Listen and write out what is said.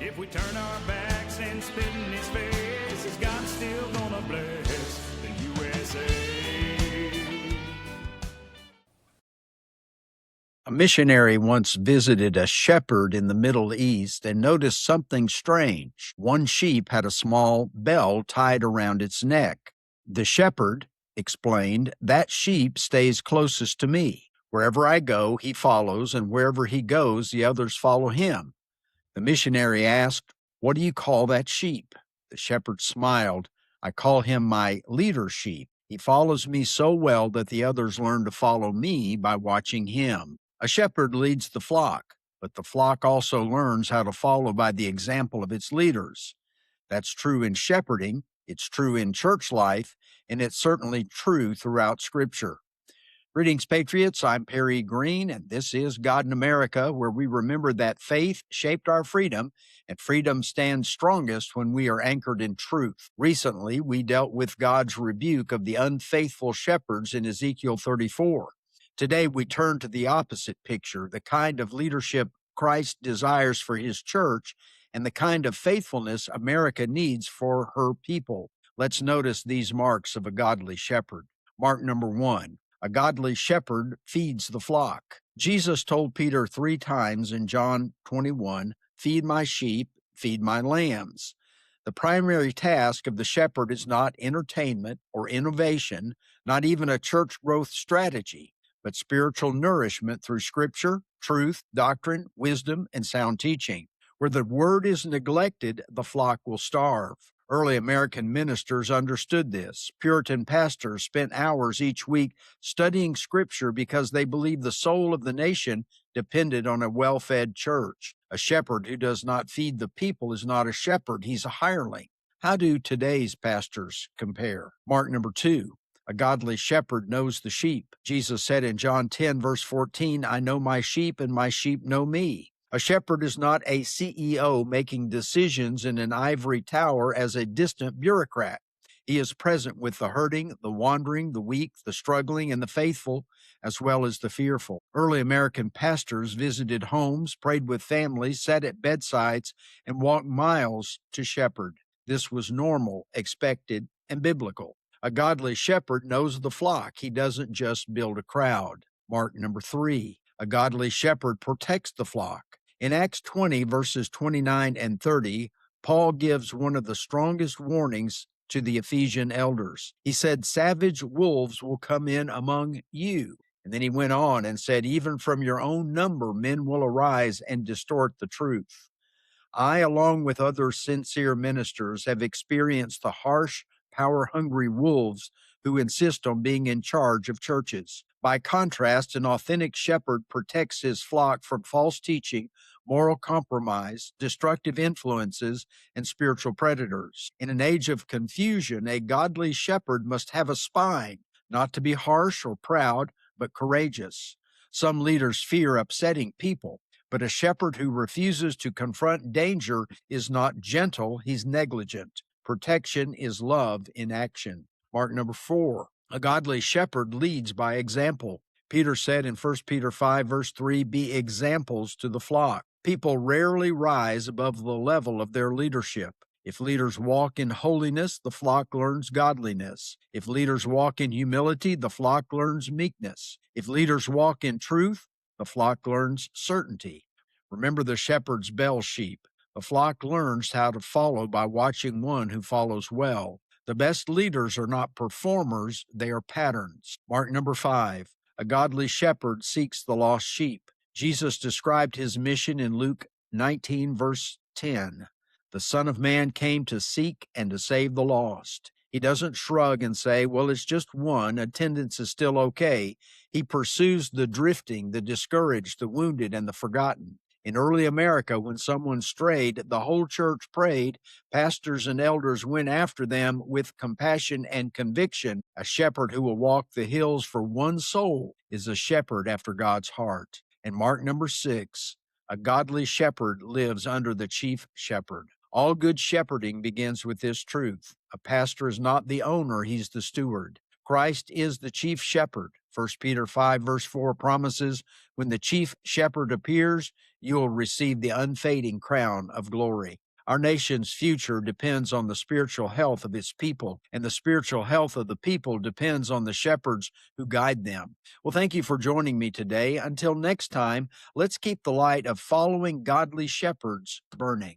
If we turn our backs and spit in his face, is God still gonna bless the USA? A missionary once visited a shepherd in the Middle East and noticed something strange. One sheep had a small bell tied around its neck. The shepherd explained, "That sheep stays closest to me. Wherever I go, he follows, and wherever he goes, the others follow him." The missionary asked, "What do you call that sheep?" The shepherd smiled. "I call him my leader sheep. He follows me so well that the others learn to follow me by watching him." A shepherd leads the flock, but the flock also learns how to follow by the example of its leaders. That's true in shepherding, it's true in church life, and it's certainly true throughout Scripture. Greetings, Patriots. I'm Perry Green, and this is God in America, where we remember that faith shaped our freedom, and freedom stands strongest when we are anchored in truth. Recently, we dealt with God's rebuke of the unfaithful shepherds in Ezekiel 34. Today, we turn to the opposite picture, the kind of leadership Christ desires for his church and the kind of faithfulness America needs for her people. Let's notice these marks of a godly shepherd. Mark number 1. A godly shepherd feeds the flock. Jesus told Peter 3 times in John 21, "Feed my sheep, feed my lambs." The primary task of the shepherd is not entertainment or innovation, not even a church growth strategy, but spiritual nourishment through Scripture, truth, doctrine, wisdom, and sound teaching. Where the word is neglected, the flock will starve. Early American ministers understood this. Puritan pastors spent hours each week studying Scripture because they believed the soul of the nation depended on a well-fed church. A shepherd who does not feed the people is not a shepherd, he's a hireling. How do today's pastors compare? Mark number 2. A godly shepherd knows the sheep. Jesus said in John 10, verse 14, "I know my sheep, and my sheep know me." A shepherd is not a CEO making decisions in an ivory tower as a distant bureaucrat. He is present with the hurting, the wandering, the weak, the struggling, and the faithful, as well as the fearful. Early American pastors visited homes, prayed with families, sat at bedsides, and walked miles to shepherd. This was normal, expected, and biblical. A godly shepherd knows the flock. He doesn't just build a crowd. Mark number 3. A godly shepherd protects the flock. In Acts 20, verses 29 and 30, Paul gives one of the strongest warnings to the Ephesian elders. He said, "Savage wolves will come in among you." And then he went on and said, "Even from your own number, men will arise and distort the truth." I, along with other sincere ministers, have experienced the harsh, power-hungry wolves who insist on being in charge of churches. By contrast, an authentic shepherd protects his flock from false teaching, moral compromise, destructive influences, and spiritual predators. In an age of confusion, a godly shepherd must have a spine, not to be harsh or proud, but courageous. Some leaders fear upsetting people, but a shepherd who refuses to confront danger is not gentle, he's negligent. Protection is love in action. Mark number 4. A godly shepherd leads by example. Peter said in 1 Peter 5, verse 3, "Be examples to the flock." People rarely rise above the level of their leadership. If leaders walk in holiness, the flock learns godliness. If leaders walk in humility, the flock learns meekness. If leaders walk in truth, the flock learns certainty. Remember the shepherd's bell sheep. The flock learns how to follow by watching one who follows well. The best leaders are not performers, they are patterns. Mark number 5. A godly shepherd seeks the lost sheep. Jesus described his mission in Luke 19, verse 10. The Son of Man came to seek and to save the lost. He doesn't shrug and say, "Well, it's just one, attendance is still okay." He pursues the drifting, the discouraged, the wounded, and the forgotten. In early America, when someone strayed, the whole church prayed. Pastors and elders went after them with compassion and conviction. A shepherd who will walk the hills for one soul is a shepherd after God's heart. And Mark number 6, a godly shepherd lives under the chief shepherd. All good shepherding begins with this truth. A pastor is not the owner, he's the steward. Christ is the chief shepherd. 1 Peter 5, verse 4 promises, when the chief shepherd appears, you will receive the unfading crown of glory. Our nation's future depends on the spiritual health of its people, and the spiritual health of the people depends on the shepherds who guide them. Well, thank you for joining me today. Until next time, let's keep the light of following godly shepherds burning.